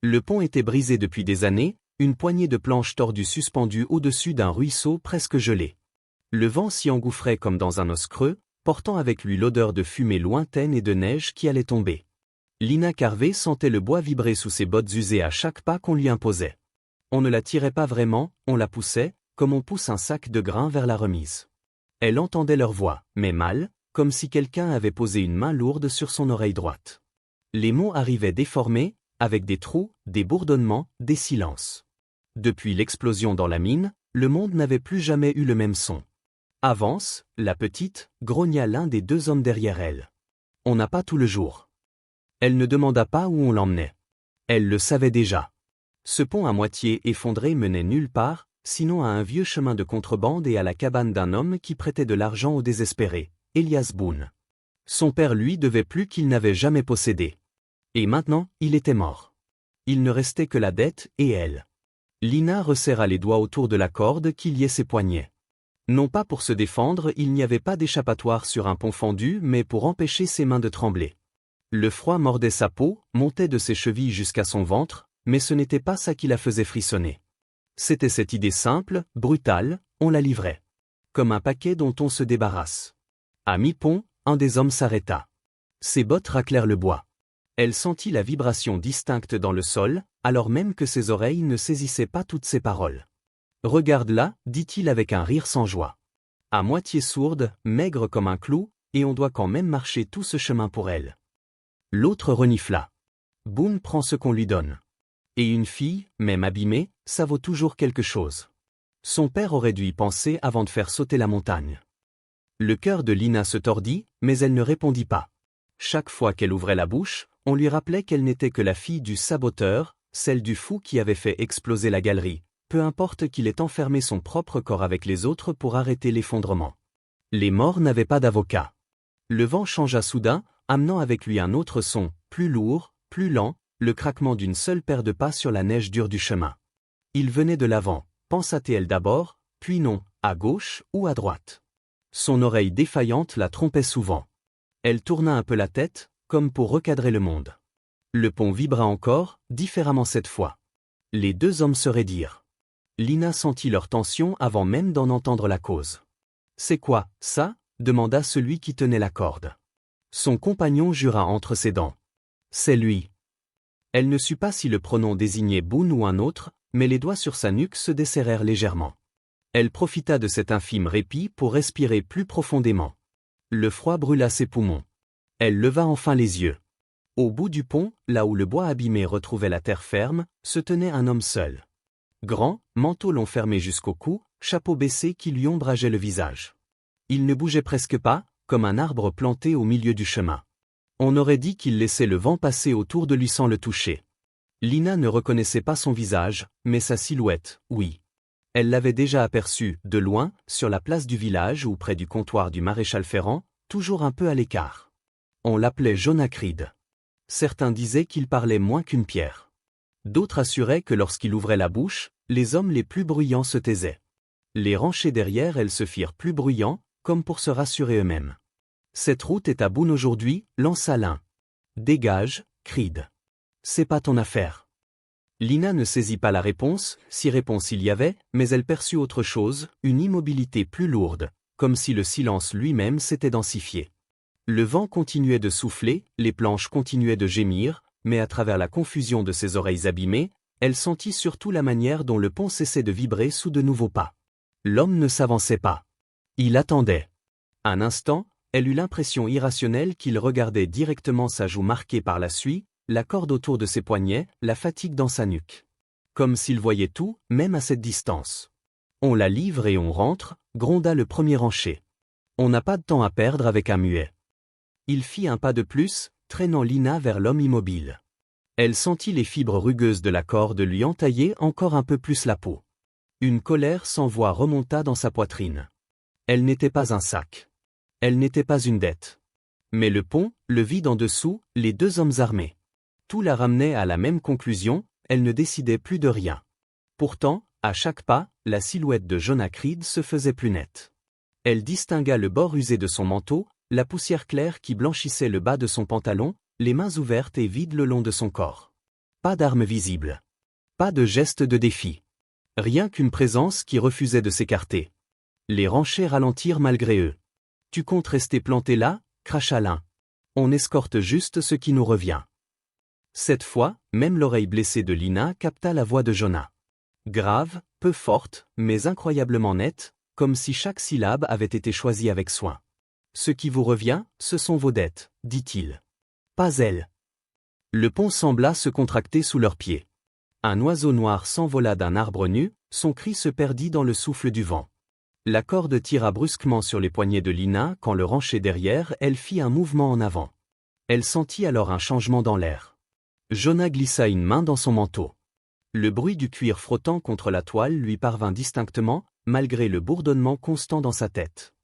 Le pont était brisé depuis des années, une poignée de planches tordues suspendues au-dessus d'un ruisseau presque gelé. Le vent s'y engouffrait comme dans un os creux, portant avec lui l'odeur de fumée lointaine et de neige qui allait tomber. Lina Carvé sentait le bois vibrer sous ses bottes usées à chaque pas qu'on lui imposait. On ne la tirait pas vraiment, on la poussait, comme on pousse un sac de grains vers la remise. Elle entendait leur voix, mais mal, comme si quelqu'un avait posé une main lourde sur son oreille droite. Les mots arrivaient déformés, avec des trous, des bourdonnements, des silences. Depuis l'explosion dans la mine, le monde n'avait plus jamais eu le même son. Avance, la petite, grogna l'un des deux hommes derrière elle. On n'a pas tout le jour. Elle ne demanda pas où on l'emmenait. Elle le savait déjà. Ce pont à moitié effondré menait nulle part, sinon à un vieux chemin de contrebande et à la cabane d'un homme qui prêtait de l'argent aux désespérés, Elias Boone. Son père lui devait plus qu'il n'avait jamais possédé. Et maintenant, il était mort. Il ne restait que la dette et elle. Lina resserra les doigts autour de la corde qui liait ses poignets. Non pas pour se défendre, il n'y avait pas d'échappatoire sur un pont fendu, mais pour empêcher ses mains de trembler. Le froid mordait sa peau, montait de ses chevilles jusqu'à son ventre, mais ce n'était pas ça qui la faisait frissonner. C'était cette idée simple, brutale, on la livrait. Comme un paquet dont on se débarrasse. À mi-pont, un des hommes s'arrêta. Ses bottes raclèrent le bois. Elle sentit la vibration distincte dans le sol, alors même que ses oreilles ne saisissaient pas toutes ses paroles. « Regarde-la » dit-il avec un rire sans joie. À moitié sourde, maigre comme un clou, et on doit quand même marcher tout ce chemin pour elle. L'autre renifla. Boone prend ce qu'on lui donne. Et une fille, même abîmée, ça vaut toujours quelque chose. Son père aurait dû y penser avant de faire sauter la montagne. Le cœur de Lina se tordit, mais elle ne répondit pas. Chaque fois qu'elle ouvrait la bouche, on lui rappelait qu'elle n'était que la fille du saboteur, celle du fou qui avait fait exploser la galerie, peu importe qu'il ait enfermé son propre corps avec les autres pour arrêter l'effondrement. Les morts n'avaient pas d'avocat. Le vent changea soudain, amenant avec lui un autre son, plus lourd, plus lent, le craquement d'une seule paire de pas sur la neige dure du chemin. Il venait de l'avant, pensa-t-elle d'abord, puis non, à gauche ou à droite. Son oreille défaillante la trompait souvent. Elle tourna un peu la tête, comme pour recadrer le monde. Le pont vibra encore, différemment cette fois. Les deux hommes se raidirent. Lina sentit leur tension avant même d'en entendre la cause. « C'est quoi, ça » demanda celui qui tenait la corde. Son compagnon jura entre ses dents. « C'est lui. » Elle ne sut pas si le pronom désignait Boone ou un autre, mais les doigts sur sa nuque se desserrèrent légèrement. Elle profita de cet infime répit pour respirer plus profondément. Le froid brûla ses poumons. Elle leva enfin les yeux. Au bout du pont, là où le bois abîmé retrouvait la terre ferme, se tenait un homme seul. Grand, manteau long fermé jusqu'au cou, chapeau baissé qui lui ombrageait le visage. Il ne bougeait presque pas, comme un arbre planté au milieu du chemin. On aurait dit qu'il laissait le vent passer autour de lui sans le toucher. Lina ne reconnaissait pas son visage, mais sa silhouette, oui. Elle l'avait déjà aperçu, de loin, sur la place du village ou près du comptoir du maréchal Ferrand, toujours un peu à l'écart. On l'appelait Jonah Creed. Certains disaient qu'il parlait moins qu'une pierre. D'autres assuraient que lorsqu'il ouvrait la bouche, les hommes les plus bruyants se taisaient. Les ranchers derrière elles se firent plus bruyants, comme pour se rassurer eux-mêmes. « Cette route est à Boone aujourd'hui » lança l'un. « Dégage, Creed. C'est pas ton affaire. » Lina ne saisit pas la réponse, si réponse il y avait, mais elle perçut autre chose, une immobilité plus lourde, comme si le silence lui-même s'était densifié. Le vent continuait de souffler, les planches continuaient de gémir, mais à travers la confusion de ses oreilles abîmées, elle sentit surtout la manière dont le pont cessait de vibrer sous de nouveaux pas. L'homme ne s'avançait pas. Il attendait. Un instant, elle eut l'impression irrationnelle qu'il regardait directement sa joue marquée par la suie, la corde autour de ses poignets, la fatigue dans sa nuque. Comme s'il voyait tout, même à cette distance. On la livre et on rentre, gronda le premier rancher. On n'a pas de temps à perdre avec un muet. Il fit un pas de plus, traînant Lina vers l'homme immobile. Elle sentit les fibres rugueuses de la corde lui entailler encore un peu plus la peau. Une colère sans voix remonta dans sa poitrine. Elle n'était pas un sac. Elle n'était pas une dette. Mais le pont, le vide en dessous, les deux hommes armés. Tout la ramenait à la même conclusion, elle ne décidait plus de rien. Pourtant, à chaque pas, la silhouette de Jonah Creed se faisait plus nette. Elle distingua le bord usé de son manteau, la poussière claire qui blanchissait le bas de son pantalon, les mains ouvertes et vides le long de son corps. Pas d'arme visible. Pas de geste de défi. Rien qu'une présence qui refusait de s'écarter. Les ranchers ralentirent malgré eux. Tu comptes rester planté là, cracha l'un. On escorte juste ce qui nous revient. Cette fois, même l'oreille blessée de Lina capta la voix de Jonah. Grave, peu forte, mais incroyablement nette, comme si chaque syllabe avait été choisie avec soin. Ce qui vous revient, ce sont vos dettes, dit-il. Pas elle. Le pont sembla se contracter sous leurs pieds. Un oiseau noir s'envola d'un arbre nu, son cri se perdit dans le souffle du vent. La corde tira brusquement sur les poignets de Lina quand le rancher derrière elle fit un mouvement en avant. Elle sentit alors un changement dans l'air. Jonah glissa une main dans son manteau. Le bruit du cuir frottant contre la toile lui parvint distinctement, malgré le bourdonnement constant dans sa tête.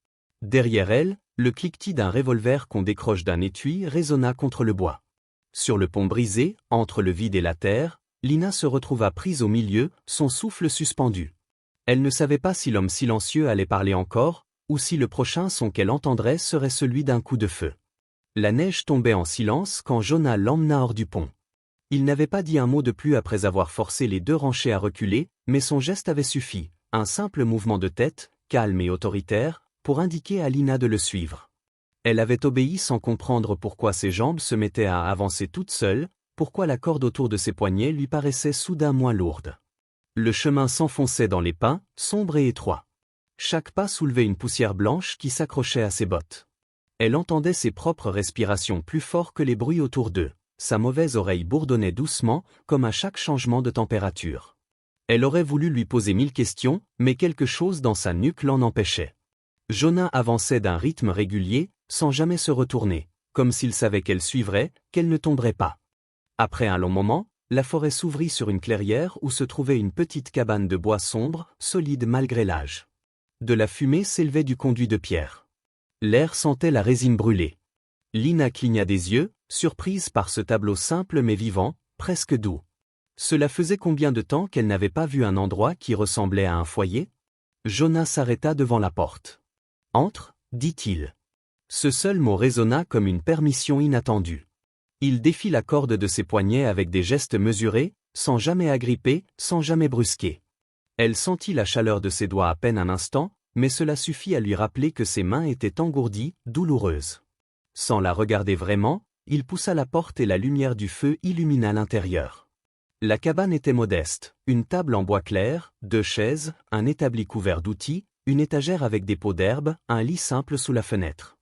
Derrière elle, le cliquetis d'un revolver qu'on décroche d'un étui résonna contre le bois. Sur le pont brisé, entre le vide et la terre, Lina se retrouva prise au milieu, son souffle suspendu. Elle ne savait pas si l'homme silencieux allait parler encore, ou si le prochain son qu'elle entendrait serait celui d'un coup de feu. La neige tombait en silence quand Jonah l'emmena hors du pont. Il n'avait pas dit un mot de plus après avoir forcé les deux ranchers à reculer, mais son geste avait suffi, un simple mouvement de tête, calme et autoritaire, pour indiquer à Lina de le suivre. Elle avait obéi sans comprendre pourquoi ses jambes se mettaient à avancer toutes seules, pourquoi la corde autour de ses poignets lui paraissait soudain moins lourde. Le chemin s'enfonçait dans les pins, sombre et étroit. Chaque pas soulevait une poussière blanche qui s'accrochait à ses bottes. Elle entendait ses propres respirations plus fort que les bruits autour d'eux. Sa mauvaise oreille bourdonnait doucement, comme à chaque changement de température. Elle aurait voulu lui poser 1000 questions, mais quelque chose dans sa nuque l'en empêchait. Jonah avançait d'un rythme régulier, sans jamais se retourner, comme s'il savait qu'elle suivrait, qu'elle ne tomberait pas. Après un long moment, la forêt s'ouvrit sur une clairière où se trouvait une petite cabane de bois sombre, solide malgré l'âge. De la fumée s'élevait du conduit de pierre. L'air sentait la résine brûlée. Lina cligna des yeux, surprise par ce tableau simple mais vivant, presque doux. Cela faisait combien de temps qu'elle n'avait pas vu un endroit qui ressemblait à un foyer? Jonah s'arrêta devant la porte. « Entre » dit-il. Ce seul mot résonna comme une permission inattendue. Il défit la corde de ses poignets avec des gestes mesurés, sans jamais agripper, sans jamais brusquer. Elle sentit la chaleur de ses doigts à peine un instant, mais cela suffit à lui rappeler que ses mains étaient engourdies, douloureuses. Sans la regarder vraiment, il poussa la porte et la lumière du feu illumina l'intérieur. La cabane était modeste, une table en bois clair, 2 chaises, un établi couvert d'outils, une étagère avec des pots d'herbe, un lit simple sous la fenêtre.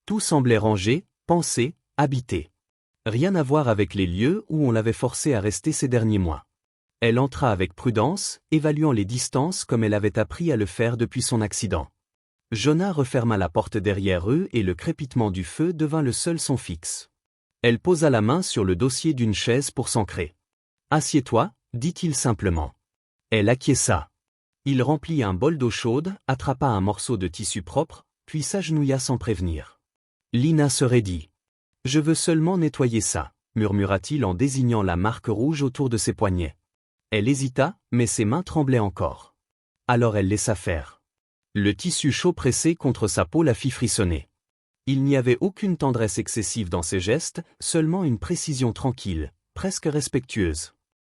Tout semblait rangé, pensé, habité. Rien à voir avec les lieux où on l'avait forcée à rester ces derniers mois. Elle entra avec prudence, évaluant les distances comme elle avait appris à le faire depuis son accident. Jonah referma la porte derrière eux et le crépitement du feu devint le seul son fixe. Elle posa la main sur le dossier d'une chaise pour s'ancrer. « Assieds-toi » dit-il simplement. Elle acquiesça. Il remplit un bol d'eau chaude, attrapa un morceau de tissu propre, puis s'agenouilla sans prévenir. Lina se raidit. « Je veux seulement nettoyer ça » murmura-t-il en désignant la marque rouge autour de ses poignets. Elle hésita, mais ses mains tremblaient encore. Alors elle laissa faire. Le tissu chaud pressé contre sa peau la fit frissonner. Il n'y avait aucune tendresse excessive dans ses gestes, seulement une précision tranquille, presque respectueuse.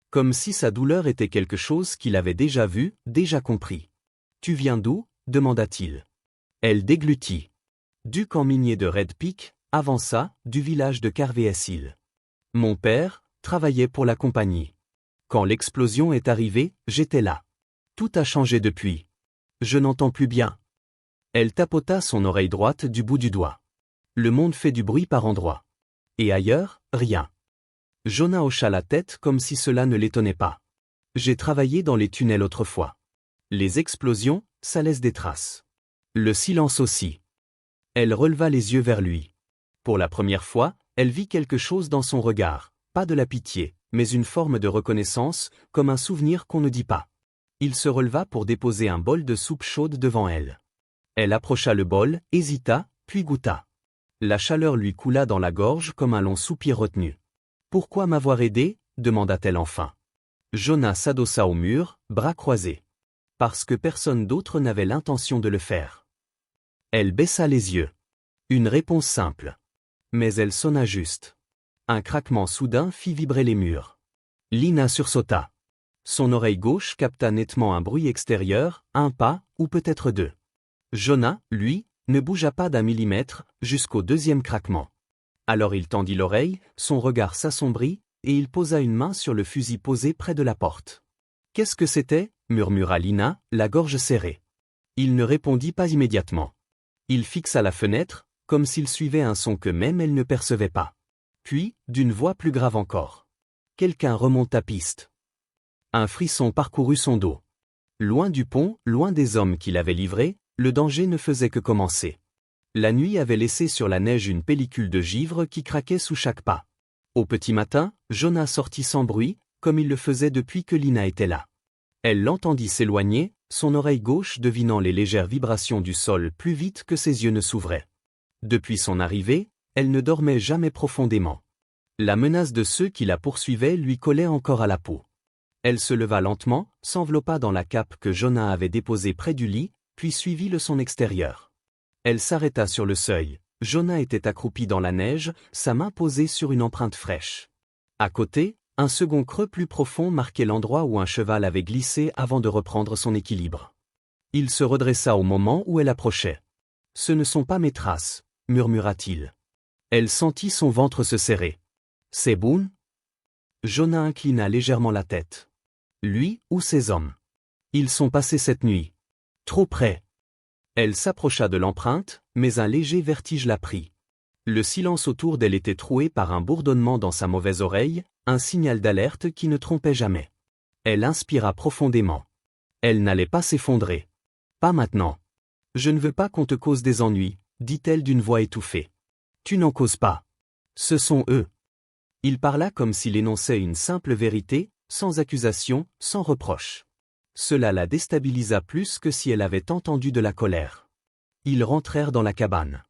Comme si sa douleur était quelque chose qu'il avait déjà vu, déjà compris. « Tu viens d'où » demanda-t-il. Elle déglutit. Du camp minier de Red Peak, avança, du village de Carvey-Hill. Mon père travaillait pour la compagnie. Quand l'explosion est arrivée, j'étais là. Tout a changé depuis. Je n'entends plus bien. Elle tapota son oreille droite du bout du doigt. Le monde fait du bruit par endroits. Et ailleurs, rien. Jonah hocha la tête comme si cela ne l'étonnait pas. J'ai travaillé dans les tunnels autrefois. Les explosions, ça laisse des traces. Le silence aussi. Elle releva les yeux vers lui. Pour la première fois, elle vit quelque chose dans son regard, pas de la pitié, mais une forme de reconnaissance, comme un souvenir qu'on ne dit pas. Il se releva pour déposer un bol de soupe chaude devant elle. Elle approcha le bol, hésita, puis goûta. La chaleur lui coula dans la gorge comme un long soupir retenu. « Pourquoi m'avoir aidé » demanda-t-elle enfin. Jonah s'adossa au mur, bras croisés. Parce que personne d'autre n'avait l'intention de le faire. Elle baissa les yeux. Une réponse simple. Mais elle sonna juste. Un craquement soudain fit vibrer les murs. Lina sursauta. Son oreille gauche capta nettement un bruit extérieur, un pas, ou peut-être deux. Jonah, lui, ne bougea pas d'un millimètre, jusqu'au deuxième craquement. Alors il tendit l'oreille, son regard s'assombrit, et il posa une main sur le fusil posé près de la porte. « Qu'est-ce que c'était » murmura Lina, la gorge serrée. Il ne répondit pas immédiatement. Il fixa la fenêtre, comme s'il suivait un son que même elle ne percevait pas. Puis, d'une voix plus grave encore. Quelqu'un remonte la piste. Un frisson parcourut son dos. Loin du pont, loin des hommes qui l'avaient livré, le danger ne faisait que commencer. La nuit avait laissé sur la neige une pellicule de givre qui craquait sous chaque pas. Au petit matin, Jonah sortit sans bruit, comme il le faisait depuis que Lina était là. Elle l'entendit s'éloigner, son oreille gauche devinant les légères vibrations du sol plus vite que ses yeux ne s'ouvraient. Depuis son arrivée, elle ne dormait jamais profondément. La menace de ceux qui la poursuivaient lui collait encore à la peau. Elle se leva lentement, s'enveloppa dans la cape que Jonah avait déposée près du lit, puis suivit le son extérieur. Elle s'arrêta sur le seuil. Jonah était accroupi dans la neige, sa main posée sur une empreinte fraîche. À côté, un second creux plus profond marquait l'endroit où un cheval avait glissé avant de reprendre son équilibre. Il se redressa au moment où elle approchait. « Ce ne sont pas mes traces », murmura-t-il. Elle sentit son ventre se serrer. « C'est Boone ?» Jonah inclina légèrement la tête. Lui ou ses hommes? Ils sont passés cette nuit. Trop près. Elle s'approcha de l'empreinte, mais un léger vertige la prit. Le silence autour d'elle était troué par un bourdonnement dans sa mauvaise oreille, un signal d'alerte qui ne trompait jamais. Elle inspira profondément. Elle n'allait pas s'effondrer. Pas maintenant. Je ne veux pas qu'on te cause des ennuis, dit-elle d'une voix étouffée. Tu n'en causes pas. Ce sont eux. Il parla comme s'il énonçait une simple vérité, sans accusation, sans reproche. Cela la déstabilisa plus que si elle avait entendu de la colère. Ils rentrèrent dans la cabane.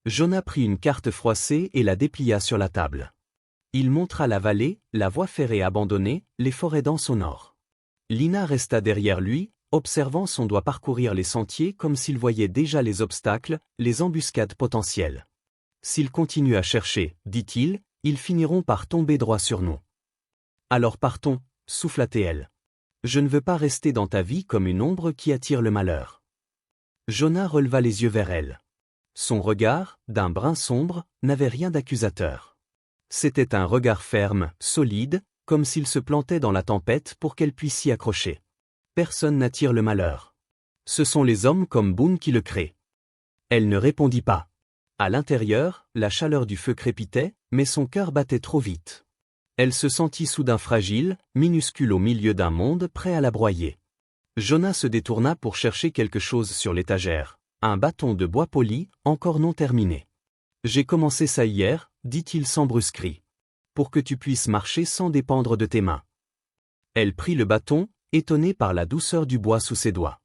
Jonah prit une carte froissée et la déplia sur la table. Il montra la vallée, la voie ferrée abandonnée, les forêts denses au nord. Lina resta derrière lui, observant son doigt parcourir les sentiers comme s'il voyait déjà les obstacles, les embuscades potentielles. S'ils continuent à chercher, dit-il, ils finiront par tomber droit sur nous. Alors partons, souffla-t-elle. Je ne veux pas rester dans ta vie comme une ombre qui attire le malheur. Jonah releva les yeux vers elle. Son regard, d'un brun sombre, n'avait rien d'accusateur. C'était un regard ferme, solide, comme s'il se plantait dans la tempête pour qu'elle puisse s'y accrocher. Personne n'attire le malheur. Ce sont les hommes comme Boone qui le créent. Elle ne répondit pas. À l'intérieur, la chaleur du feu crépitait, mais son cœur battait trop vite. Elle se sentit soudain fragile, minuscule au milieu d'un monde prêt à la broyer. Jonah se détourna pour chercher quelque chose sur l'étagère, un bâton de bois poli, encore non terminé. « J'ai commencé ça hier », dit-il sans brusquerie. « Pour que tu puisses marcher sans dépendre de tes mains. » Elle prit le bâton, étonnée par la douceur du bois sous ses doigts.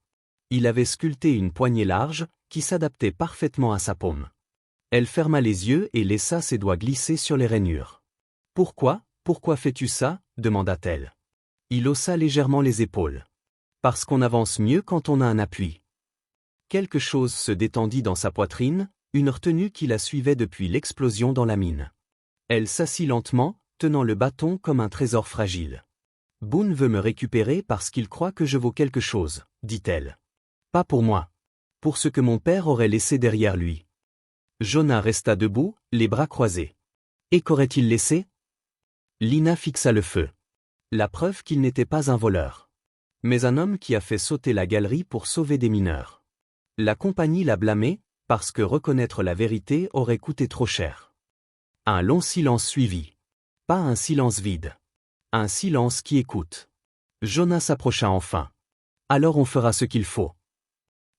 Il avait sculpté une poignée large, qui s'adaptait parfaitement à sa paume. Elle ferma les yeux et laissa ses doigts glisser sur les rainures. « Pourquoi fais-tu ça » demanda-t-elle. Il haussa légèrement les épaules. « Parce qu'on avance mieux quand on a un appui. » Quelque chose se détendit dans sa poitrine, une retenue qui la suivait depuis l'explosion dans la mine. Elle s'assit lentement, tenant le bâton comme un trésor fragile. « Boone veut me récupérer parce qu'il croit que je vaux quelque chose, » dit-elle. « Pas pour moi. Pour ce que mon père aurait laissé derrière lui. » Jonah resta debout, les bras croisés. Et qu'aurait-il laissé? Lina fixa le feu. La preuve qu'il n'était pas un voleur. Mais un homme qui a fait sauter la galerie pour sauver des mineurs. La compagnie l'a blâmé, parce que reconnaître la vérité aurait coûté trop cher. Un long silence suivit. Pas un silence vide. Un silence qui écoute. Jonah s'approcha enfin. Alors on fera ce qu'il faut.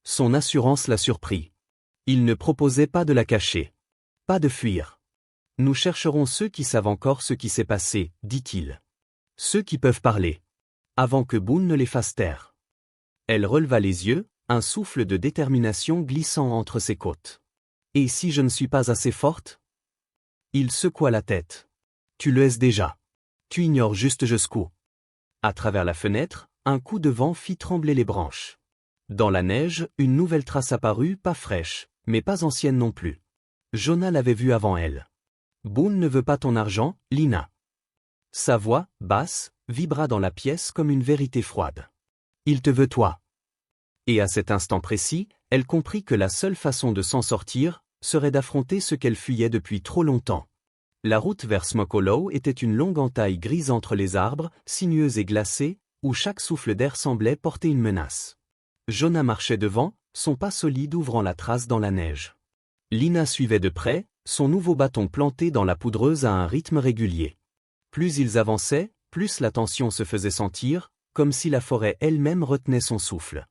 Son assurance la surprit. Il ne proposait pas de la cacher. Pas de fuir. Nous chercherons ceux qui savent encore ce qui s'est passé, dit-il. Ceux qui peuvent parler. Avant que Boone ne les fasse taire. Elle releva les yeux, un souffle de détermination glissant entre ses côtes. Et si je ne suis pas assez forte? Il secoua la tête. Tu le es déjà. Tu ignores juste jusqu'où. À travers la fenêtre, un coup de vent fit trembler les branches. Dans la neige, une nouvelle trace apparut, pas fraîche, mais pas ancienne non plus. Jonah l'avait vue avant elle. Boone ne veut pas ton argent, Lina. Sa voix, basse, vibra dans la pièce comme une vérité froide. Il te veut toi. Et à cet instant précis, elle comprit que la seule façon de s'en sortir serait d'affronter ce qu'elle fuyait depuis trop longtemps. La route vers Smoke Hollow était une longue entaille grise entre les arbres, sinueuse et glacée, où chaque souffle d'air semblait porter une menace. Jonah marchait devant, son pas solide ouvrant la trace dans la neige. Lina suivait de près, son nouveau bâton planté dans la poudreuse à un rythme régulier. Plus ils avançaient, plus la tension se faisait sentir, comme si la forêt elle-même retenait son souffle.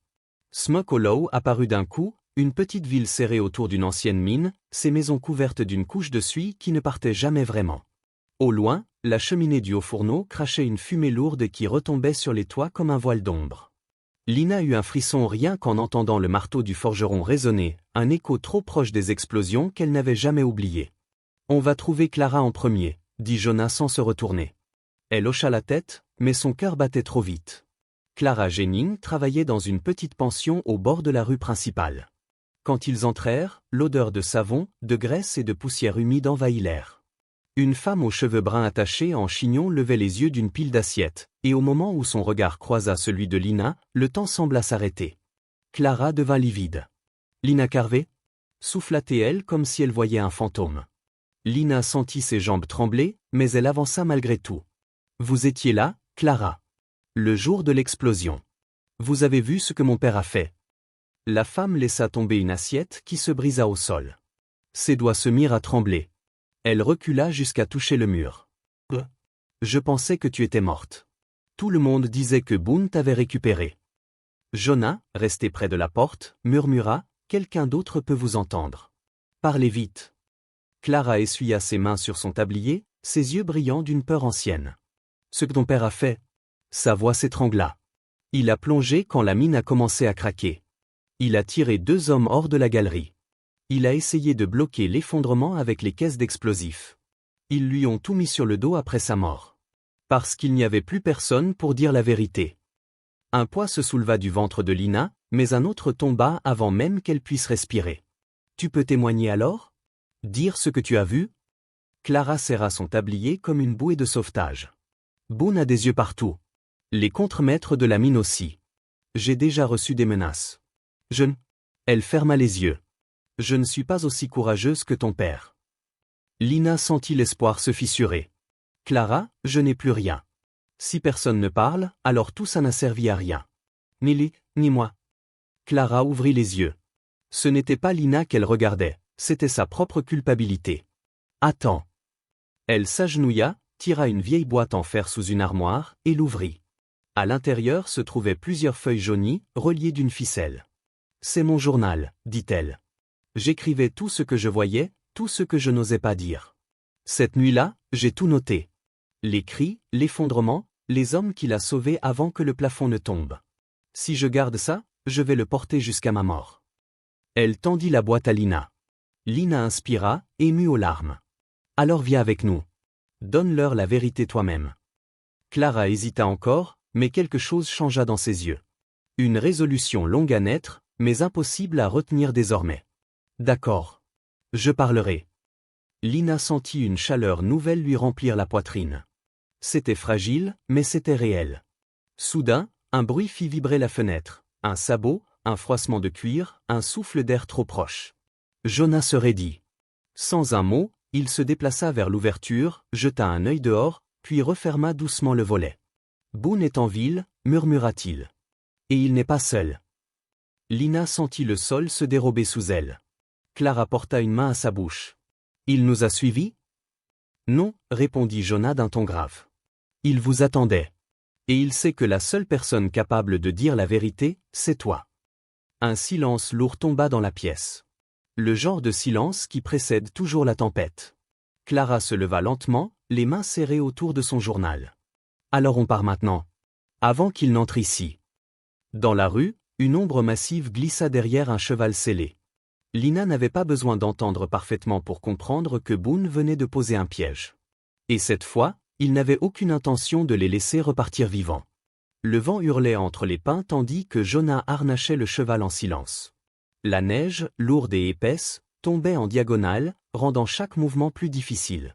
Smoke Hollow apparut d'un coup, une petite ville serrée autour d'une ancienne mine, ses maisons couvertes d'une couche de suie qui ne partait jamais vraiment. Au loin, la cheminée du haut-fourneau crachait une fumée lourde qui retombait sur les toits comme un voile d'ombre. Lina eut un frisson rien qu'en entendant le marteau du forgeron résonner, un écho trop proche des explosions qu'elle n'avait jamais oublié. « On va trouver Clara en premier », dit Jonah sans se retourner. Elle hocha la tête, mais son cœur battait trop vite. Clara Jennings travaillait dans une petite pension au bord de la rue principale. Quand ils entrèrent, l'odeur de savon, de graisse et de poussière humide envahit l'air. Une femme aux cheveux bruns attachés en chignon levait les yeux d'une pile d'assiettes, et au moment où son regard croisa celui de Lina, le temps sembla s'arrêter. Clara devint livide. « Lina Carvey » souffla-t-elle comme si elle voyait un fantôme. Lina sentit ses jambes trembler, mais elle avança malgré tout. « Vous étiez là, Clara. Le jour de l'explosion. Vous avez vu ce que mon père a fait. » La femme laissa tomber une assiette qui se brisa au sol. Ses doigts se mirent à trembler. Elle recula jusqu'à toucher le mur. « Je pensais que tu étais morte. Tout le monde disait que Boone t'avait récupéré. » Jonah, resté près de la porte, murmura « Quelqu'un d'autre peut vous entendre. Parlez vite. » Clara essuya ses mains sur son tablier, ses yeux brillants d'une peur ancienne. « Ce que ton père a fait. » Sa voix s'étrangla. Il a plongé quand la mine a commencé à craquer. Il a tiré 2 hommes hors de la galerie. Il a essayé de bloquer l'effondrement avec les caisses d'explosifs. Ils lui ont tout mis sur le dos après sa mort. Parce qu'il n'y avait plus personne pour dire la vérité. Un poids se souleva du ventre de Lina, mais un autre tomba avant même qu'elle puisse respirer. « Tu peux témoigner alors ? Dire ce que tu as vu ?» Clara serra son tablier comme une bouée de sauvetage. « Boone a des yeux partout. Les contremaîtres de la mine aussi. J'ai déjà reçu des menaces. Je ne... » Elle ferma les yeux. « Je ne suis pas aussi courageuse que ton père. » Lina sentit l'espoir se fissurer. « Clara, je n'ai plus rien. Si personne ne parle, alors tout ça n'a servi à rien. Ni lui, ni moi. » Clara ouvrit les yeux. Ce n'était pas Lina qu'elle regardait, c'était sa propre culpabilité. « Attends. » Elle s'agenouilla, tira une vieille boîte en fer sous une armoire, et l'ouvrit. À l'intérieur se trouvaient plusieurs feuilles jaunies, reliées d'une ficelle. « C'est mon journal, dit-elle. J'écrivais tout ce que je voyais, tout ce que je n'osais pas dire. Cette nuit-là, j'ai tout noté. Les cris, l'effondrement, les hommes qu'il a sauvés avant que le plafond ne tombe. Si je garde ça, je vais le porter jusqu'à ma mort. » Elle tendit la boîte à Lina. Lina inspira, émue aux larmes. « Alors viens avec nous. Donne-leur la vérité toi-même. » Clara hésita encore, mais quelque chose changea dans ses yeux. Une résolution longue à naître, mais impossible à retenir désormais. « D'accord. Je parlerai. » Lina sentit une chaleur nouvelle lui remplir la poitrine. C'était fragile, mais c'était réel. Soudain, un bruit fit vibrer la fenêtre, un sabot, un froissement de cuir, un souffle d'air trop proche. Jonah se raidit. Sans un mot, il se déplaça vers l'ouverture, jeta un œil dehors, puis referma doucement le volet. « Boone est en ville, » murmura-t-il. « Et il n'est pas seul. » Lina sentit le sol se dérober sous elle. Clara porta une main à sa bouche. « Il nous a suivis ?» « Non, » répondit Jonah d'un ton grave. « Il vous attendait. Et il sait que la seule personne capable de dire la vérité, c'est toi. » Un silence lourd tomba dans la pièce. Le genre de silence qui précède toujours la tempête. Clara se leva lentement, les mains serrées autour de son journal. « Alors on part maintenant. Avant qu'il n'entre ici. » Dans la rue, une ombre massive glissa derrière un cheval sellé. Lina n'avait pas besoin d'entendre parfaitement pour comprendre que Boone venait de poser un piège. Et cette fois, il n'avait aucune intention de les laisser repartir vivants. Le vent hurlait entre les pins tandis que Jonah harnachait le cheval en silence. La neige, lourde et épaisse, tombait en diagonale, rendant chaque mouvement plus difficile.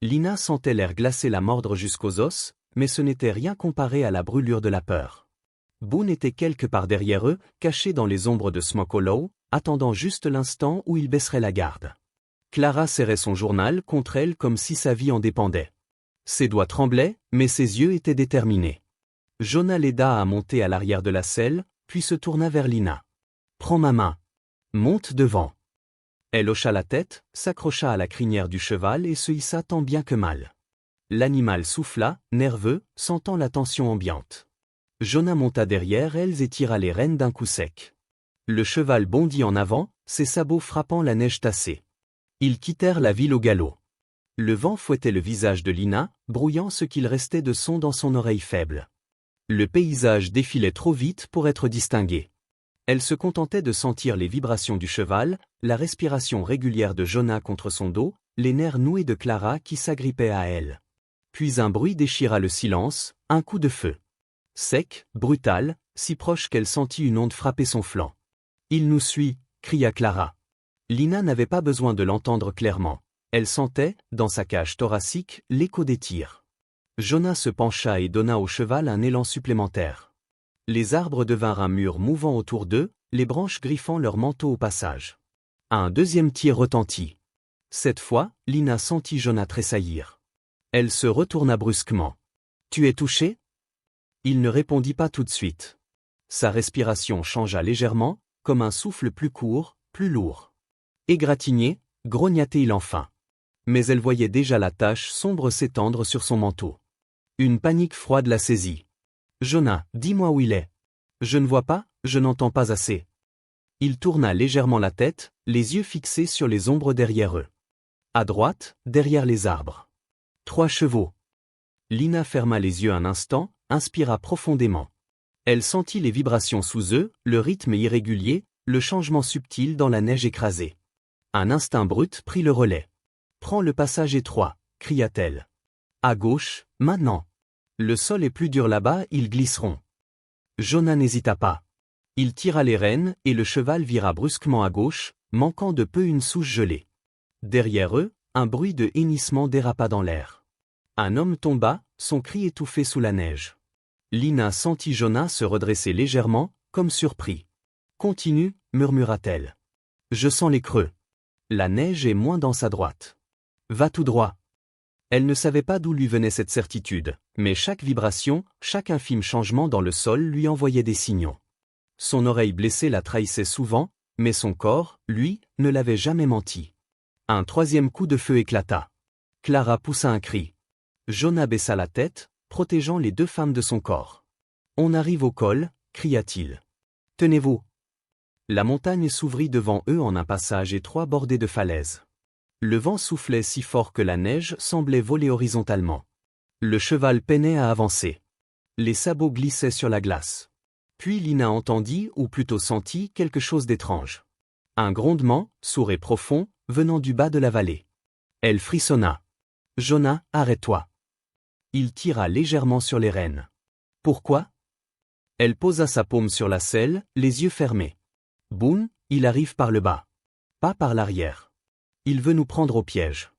Lina sentait l'air glacé la mordre jusqu'aux os, mais ce n'était rien comparé à la brûlure de la peur. Boone était quelque part derrière eux, caché dans les ombres de Smoke Hollow, attendant juste l'instant où il baisserait la garde. Clara serrait son journal contre elle comme si sa vie en dépendait. Ses doigts tremblaient, mais ses yeux étaient déterminés. Jonah l'aida à monter à l'arrière de la selle, puis se tourna vers Lina. « Prends ma main. Monte devant. » Elle hocha la tête, s'accrocha à la crinière du cheval et se hissa tant bien que mal. L'animal souffla, nerveux, sentant la tension ambiante. Jonah monta derrière elles et tira les rênes d'un coup sec. Le cheval bondit en avant, ses sabots frappant la neige tassée. Ils quittèrent la ville au galop. Le vent fouettait le visage de Lina, brouillant ce qu'il restait de son dans son oreille faible. Le paysage défilait trop vite pour être distingué. Elle se contentait de sentir les vibrations du cheval, la respiration régulière de Jonah contre son dos, les nerfs noués de Clara qui s'agrippaient à elle. Puis un bruit déchira le silence, un coup de feu. Sec, brutal, si proche qu'elle sentit une onde frapper son flanc. « Il nous suit !» cria Clara. Lina n'avait pas besoin de l'entendre clairement. Elle sentait, dans sa cage thoracique, l'écho des tirs. Jonah se pencha et donna au cheval un élan supplémentaire. Les arbres devinrent un mur mouvant autour d'eux, les branches griffant leurs manteaux au passage. Un deuxième tir retentit. Cette fois, Lina sentit Jonah tressaillir. Elle se retourna brusquement. « Tu es touché ?» Il ne répondit pas tout de suite. Sa respiration changea légèrement, comme un souffle plus court, plus lourd. Égratigné, grogna-t-il enfin. Mais elle voyait déjà la tache sombre s'étendre sur son manteau. Une panique froide la saisit. « Jonah, dis-moi où il est. »« Je ne vois pas, je n'entends pas assez. » Il tourna légèrement la tête, les yeux fixés sur les ombres derrière eux. À droite, derrière les arbres. 3 chevaux. Lina ferma les yeux un instant, inspira profondément. Elle sentit les vibrations sous eux, le rythme irrégulier, le changement subtil dans la neige écrasée. Un instinct brut prit le relais. « Prends le passage étroit » cria-t-elle. « À gauche, maintenant. Le sol est plus dur là-bas, ils glisseront. » Jonah n'hésita pas. Il tira les rênes et le cheval vira brusquement à gauche, manquant de peu une souche gelée. Derrière eux, un bruit de hennissement dérapa dans l'air. Un homme tomba, son cri étouffé sous la neige. Lina sentit Jonah se redresser légèrement, comme surpris. « Continue, murmura-t-elle. Je sens les creux. La neige est moins dense à droite. Va tout droit. » Elle ne savait pas d'où lui venait cette certitude, mais chaque vibration, chaque infime changement dans le sol lui envoyait des signaux. Son oreille blessée la trahissait souvent, mais son corps, lui, ne l'avait jamais menti. Un troisième coup de feu éclata. Clara poussa un cri. Jonah baissa la tête, protégeant les 2 femmes de son corps. « On arrive au col » cria-t-il. « Tenez-vous !» La montagne s'ouvrit devant eux en un passage étroit bordé de falaises. Le vent soufflait si fort que la neige semblait voler horizontalement. Le cheval peinait à avancer. Les sabots glissaient sur la glace. Puis Lina entendit, ou plutôt sentit, quelque chose d'étrange. Un grondement, sourd et profond, venant du bas de la vallée. Elle frissonna. « Jonah, arrête-toi !» Il tira légèrement sur les rênes. « Pourquoi ?» Elle posa sa paume sur la selle, les yeux fermés. « Boone, il arrive par le bas. Pas par l'arrière. Il veut nous prendre au piège. »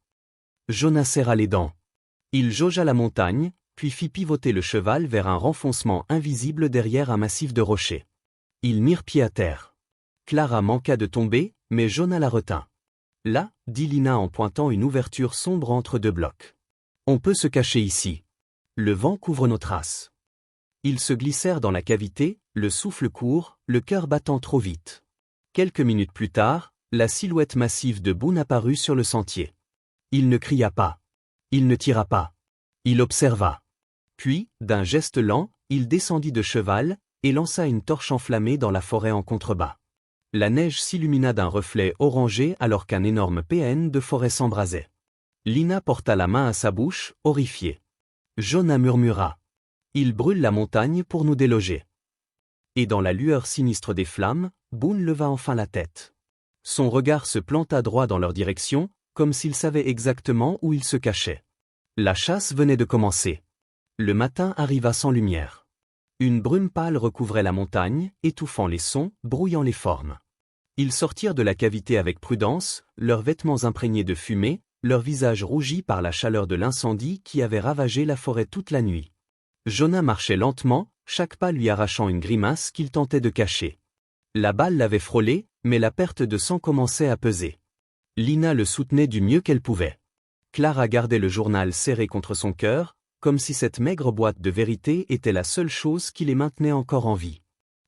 Jonah serra les dents. Il jaugea la montagne, puis fit pivoter le cheval vers un renfoncement invisible derrière un massif de rochers. Ils mirent pied à terre. Clara manqua de tomber, mais Jonah la retint. « Là, » dit Lina en pointant une ouverture sombre entre 2 blocs. « On peut se cacher ici. Le vent couvre nos traces. » Ils se glissèrent dans la cavité, le souffle court, le cœur battant trop vite. Quelques minutes plus tard, la silhouette massive de Boone apparut sur le sentier. Il ne cria pas. Il ne tira pas. Il observa. Puis, d'un geste lent, il descendit de cheval, et lança une torche enflammée dans la forêt en contrebas. La neige s'illumina d'un reflet orangé alors qu'un énorme PN de forêt s'embrasait. Lina porta la main à sa bouche, horrifiée. Jonah murmura. « Il brûle la montagne pour nous déloger. » Et dans la lueur sinistre des flammes, Boone leva enfin la tête. Son regard se planta droit dans leur direction, comme s'il savait exactement où ils se cachaient. La chasse venait de commencer. Le matin arriva sans lumière. Une brume pâle recouvrait la montagne, étouffant les sons, brouillant les formes. Ils sortirent de la cavité avec prudence, leurs vêtements imprégnés de fumée, leurs visages rougis par la chaleur de l'incendie qui avait ravagé la forêt toute la nuit. Jonah marchait lentement, chaque pas lui arrachant une grimace qu'il tentait de cacher. La balle l'avait frôlé, mais la perte de sang commençait à peser. Lina le soutenait du mieux qu'elle pouvait. Clara gardait le journal serré contre son cœur, comme si cette maigre boîte de vérité était la seule chose qui les maintenait encore en vie.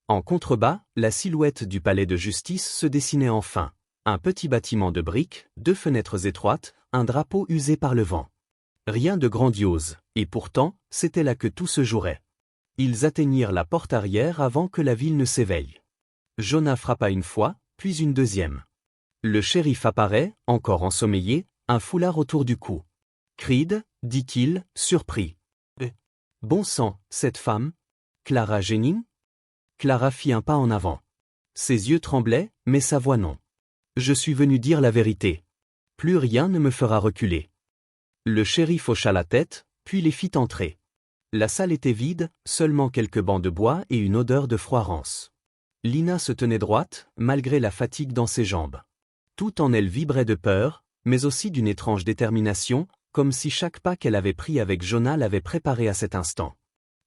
En contrebas, la silhouette du palais de justice se dessinait enfin. Un petit bâtiment de briques, 2 fenêtres étroites, un drapeau usé par le vent. Rien de grandiose, et pourtant, c'était là que tout se jouerait. Ils atteignirent la porte arrière avant que la ville ne s'éveille. Jonah frappa une fois, puis une deuxième. Le shérif apparaît, encore ensommeillé, un foulard autour du cou. Creed, dit-il, surpris. Bon sang, cette femme? Clara Jennings? Clara fit un pas en avant. Ses yeux tremblaient, mais sa voix non. Je suis venu dire la vérité. Plus rien ne me fera reculer. Le shérif hocha la tête, puis les fit entrer. La salle était vide, seulement quelques bancs de bois et une odeur de froid rance. Lina se tenait droite, malgré la fatigue dans ses jambes. Tout en elle vibrait de peur, mais aussi d'une étrange détermination, comme si chaque pas qu'elle avait pris avec Jonah l'avait préparée à cet instant.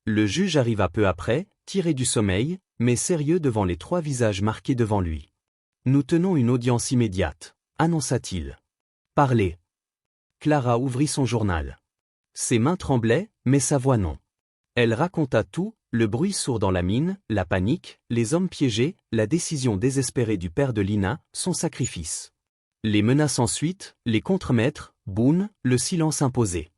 Le juge arriva peu après, tiré du sommeil, mais sérieux devant les 3 visages marqués devant lui. « Nous tenons une audience immédiate », annonça-t-il. « Parlez. » Clara ouvrit son journal. Ses mains tremblaient, mais sa voix non. Elle raconta tout, le bruit sourd dans la mine, la panique, les hommes piégés, la décision désespérée du père de Lina, son sacrifice. Les menaces ensuite, les contremaîtres, Boone, le silence imposé.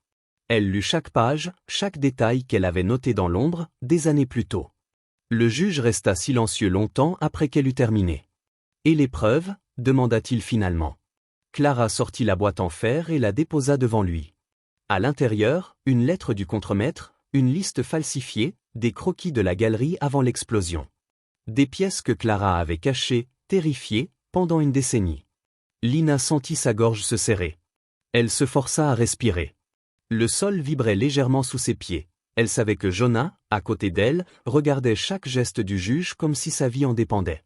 Elle lut chaque page, chaque détail qu'elle avait noté dans l'ombre, des années plus tôt. Le juge resta silencieux longtemps après qu'elle eut terminé. « Et les preuves » demanda-t-il finalement. Clara sortit la boîte en fer et la déposa devant lui. À l'intérieur, une lettre du contremaître, une liste falsifiée, des croquis de la galerie avant l'explosion. Des pièces que Clara avait cachées, terrifiée, pendant une décennie. Lina sentit sa gorge se serrer. Elle se força à respirer. Le sol vibrait légèrement sous ses pieds. Elle savait que Jonah, à côté d'elle, regardait chaque geste du juge comme si sa vie en dépendait.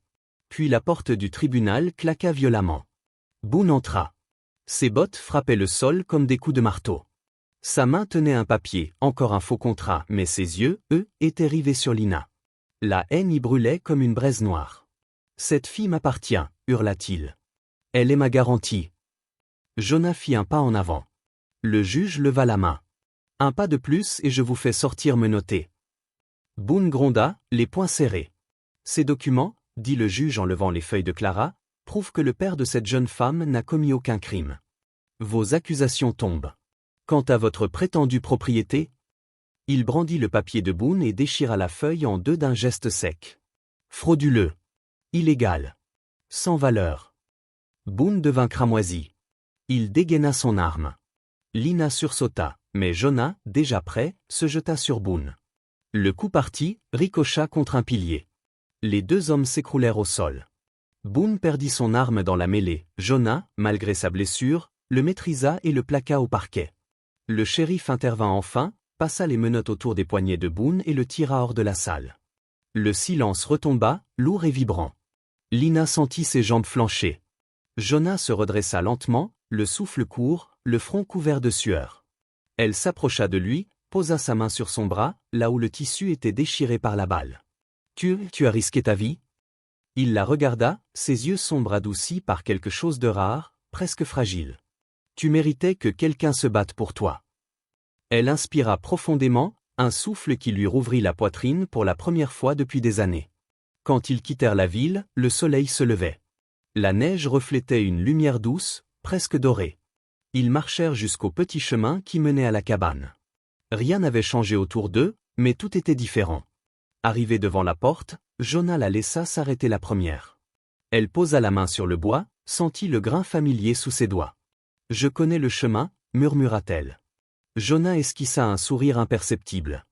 Puis la porte du tribunal claqua violemment. Boone entra. Ses bottes frappaient le sol comme des coups de marteau. Sa main tenait un papier, encore un faux contrat, mais ses yeux, eux, étaient rivés sur Lina. La haine y brûlait comme une braise noire. « Cette fille m'appartient » hurla-t-il. « Elle est ma garantie. » Jonah fit un pas en avant. Le juge leva la main. « Un pas de plus et je vous fais sortir menotter. » Boone gronda, les poings serrés. « Ces documents, » dit le juge en levant les feuilles de Clara, « prouvent que le père de cette jeune femme n'a commis aucun crime. Vos accusations tombent. Quant à votre prétendue propriété, » Il brandit le papier de Boone et déchira la feuille en 2 d'un geste sec. « Frauduleux. Illégal. Sans valeur. » Boone devint cramoisi. Il dégaina son arme. Lina sursauta, mais Jonah, déjà prêt, se jeta sur Boone. Le coup partit, ricocha contre un pilier. Les 2 hommes s'écroulèrent au sol. Boone perdit son arme dans la mêlée. Jonah, malgré sa blessure, le maîtrisa et le plaqua au parquet. Le shérif intervint enfin, passa les menottes autour des poignets de Boone et le tira hors de la salle. Le silence retomba, lourd et vibrant. Lina sentit ses jambes flancher. Jonah se redressa lentement, le souffle court, le front couvert de sueur. Elle s'approcha de lui, posa sa main sur son bras, là où le tissu était déchiré par la balle. « Tu as risqué ta vie ?» Il la regarda, ses yeux sombres adoucis par quelque chose de rare, presque fragile. « Tu méritais que quelqu'un se batte pour toi. » Elle inspira profondément, un souffle qui lui rouvrit la poitrine pour la première fois depuis des années. Quand ils quittèrent la ville, le soleil se levait. La neige reflétait une lumière douce, presque dorée. Ils marchèrent jusqu'au petit chemin qui menait à la cabane. Rien n'avait changé autour d'eux, mais tout était différent. Arrivée devant la porte, Jonah la laissa s'arrêter la première. Elle posa la main sur le bois, sentit le grain familier sous ses doigts. « Je connais le chemin » murmura-t-elle. Jonah esquissa un sourire imperceptible.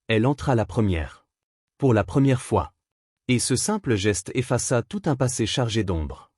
Elle entra la première. Pour la première fois. Et ce simple geste effaça tout un passé chargé d'ombre.